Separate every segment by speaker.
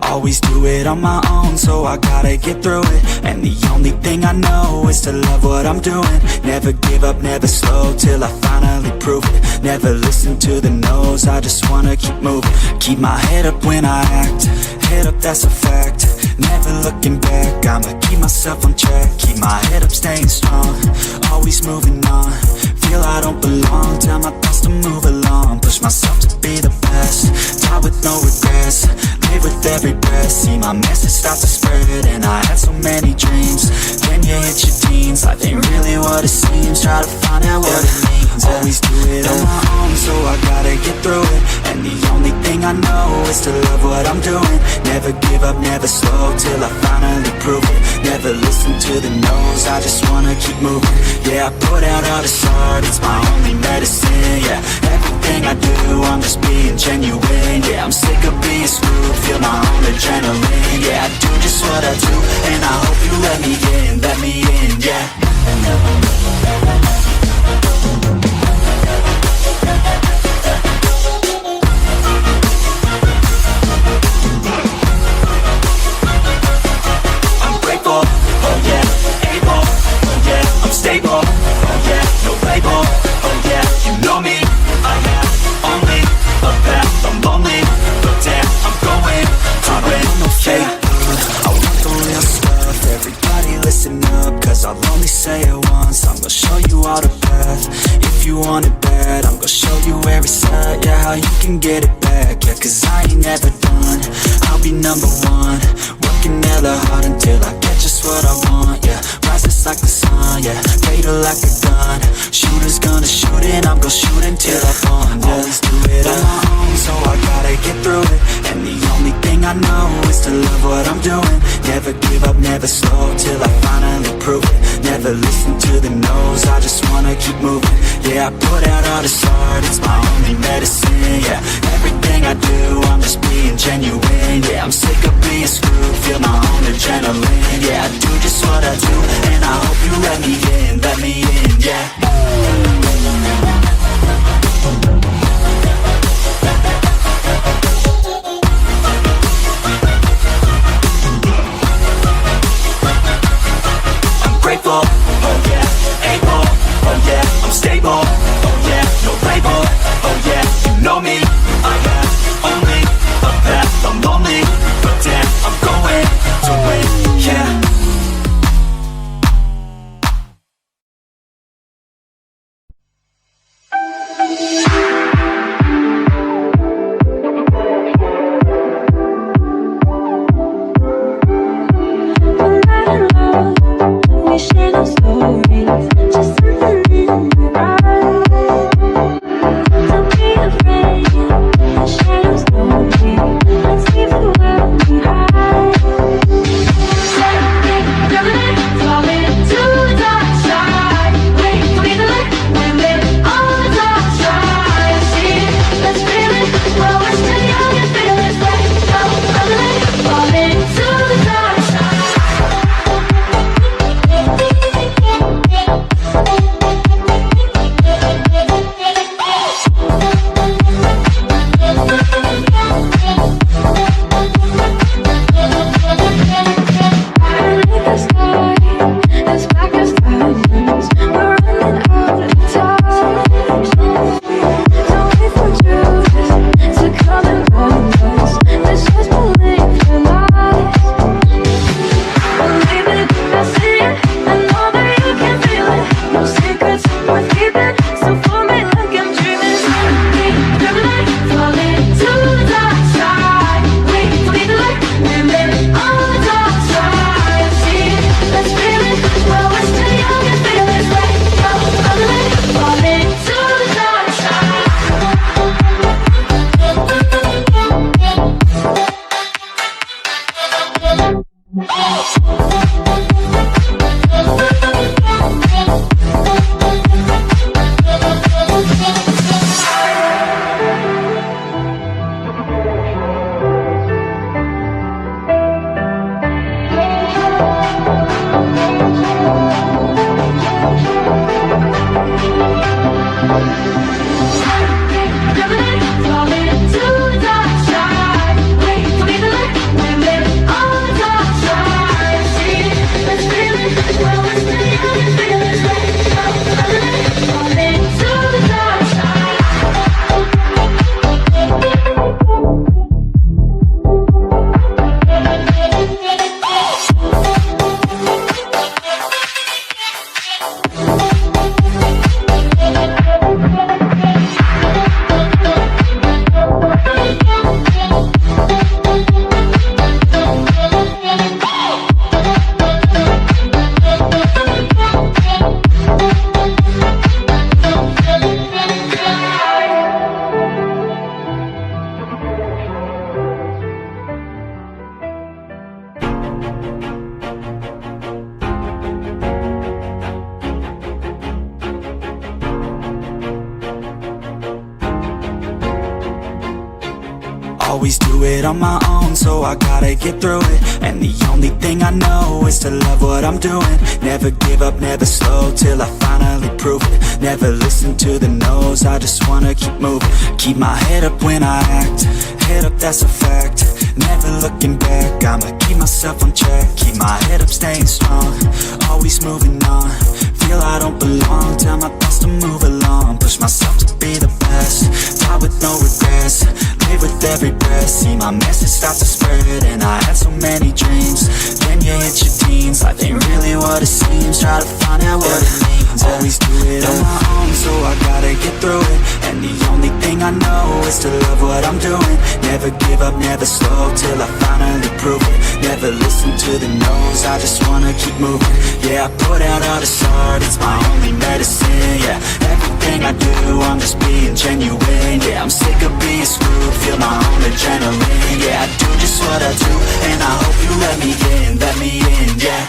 Speaker 1: Always do it on my own, so I gotta get through it. And the only thing I know is to love what I'm doing. Never give up, never slow, till I finally prove it. Never listen to the no's, I just wanna keep moving. Keep my head up when I act, head up, that's a fact. Never looking back, I'ma keep myself on track. Keep my head up, staying strong, always moving on. Feel I don't belong, tell my thoughts to move along. Push myself to be the best, die with no regrets. Live with every breath, see my message start to spread. And I had so many dreams, then you hit your teens. Life ain't really what it seems, try to find out what it means. Always do it on my own, so I gotta get through it. And the only thing I know is to love what I'm doing. Never give up, never slow, till I finally prove it. Never listen to the no's, I just wanna keep moving. Yeah, I put out all this art, it's my only medicine. Yeah, everything I do, I'm just being genuine. Yeah, I'm sick of being screwed, feel my own adrenaline. Yeah, I do just what I do, and I hope you let me in, yeah. I'm grateful, oh yeah, able, oh yeah, I'm stable, oh yeah, no label, oh yeah, you know me, I have only a path, I'm lonely, but damn, I'm going to win. No fake good, I want the real stuff. Everybody listen up, cause I'll only say it once. I'm gonna show you all the path, if you want it bad. I'm gonna show you every side, yeah, how you can get it back. Yeah, cause I ain't never done, I'll be number one. Working hella hard until I get just what I want, yeah. Rises like the sun, yeah, fatal like a gun. Shooters gonna shoot and I'm gonna shoot until I fall, yeah. Always do it on my own, so I gotta get through it. And the only thing I know is to love what I'm doing. Never give up, never slow, till I finally prove it. Never listen to the no's, I just wanna keep moving. Yeah, I put out all this art, it's my only medicine. Yeah, everything I do, I'm just being genuine. Yeah, I'm sick of being screwed, feel my own adrenaline. Yeah, I do just what I do, and I hope you let me in, yeah. it on my own, so I gotta get through it. And the only thing I know is to love what I'm doing. Never give up, never slow, till I finally prove it. Never listen to the no's, I just wanna keep moving. Keep my head up when I act, head up, that's a fact. Never looking back, I'ma keep myself on track. Keep my head up, staying strong, always moving on. Feel I don't belong, tell my thoughts to move along. Push myself to be the best, die with no regrets. Live with every breath, see my message start to spread. And I had so many dreams, then you hit your teens. Life ain't really what it seems, try to find out what it means. Always do it on my own, so I gotta get through it. And the only thing I know is to love what I'm doing. Never give up, never slow, till I finally prove it. Never listen to the no's, I just wanna keep moving. Yeah, I put out all this art, it's my only medicine. Yeah, everything I do, I'm just being genuine. Yeah, I'm sick of being screwed, feel my own adrenaline. Yeah, I do just what I do, and I hope you let me in, yeah.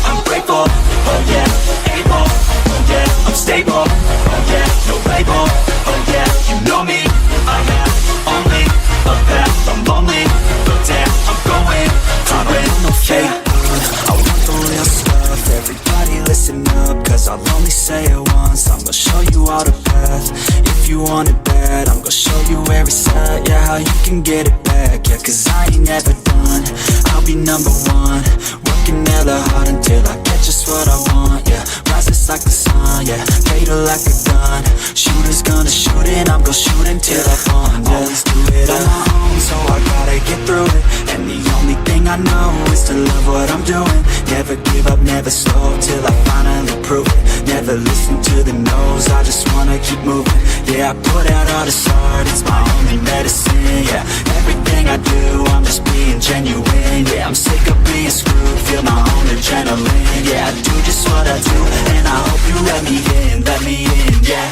Speaker 1: I'm grateful, oh yeah, able, oh yeah, I'm stable, oh yeah, no label, oh yeah, you know me, I have only a path, I'm lonely, but damn, I'm going to win. No fake, I want the real stuff, everybody listen up, cause I'll only say it once. I'm gonna show you all the path, if you want it bad, I'm gonna show you every side, yeah, how you can get it back, yeah, cause I ain't never done, I'll be number one, working hella hard until I get just what I want, yeah, rises like the sun, yeah, fatal like a gun, shooters gonna shoot and I'm gonna shoot until I fall, yeah. Always do it on my own, so I gotta get through it. And the only thing I know is to love what I'm doing. Never give up, never slow, till I finally prove it. Never listen to the no's, I just wanna keep moving. Yeah, I put out all this art, it's my only medicine. Yeah, everything I do, I'm just being genuine. Yeah, I'm sick of being screwed, feel my own adrenaline. Yeah, I do just what I do, and I hope you let me in, yeah.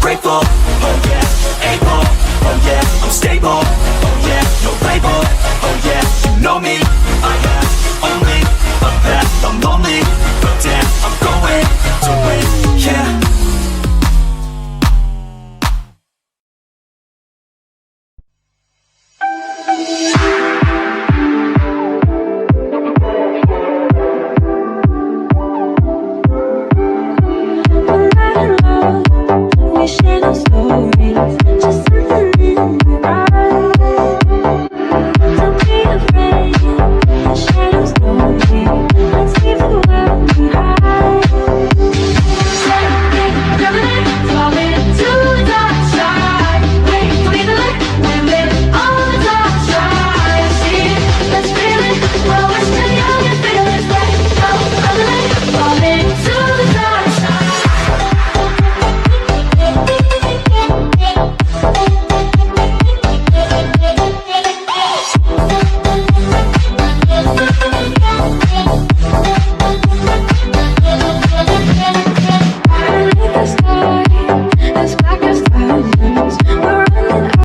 Speaker 1: Grateful, oh yeah, able, oh yeah, I'm stable, oh yeah, no label, oh yeah, you know me, I have only a path, I'm lonely, but damn, I'm going to win, yeah.
Speaker 2: We share no stories, just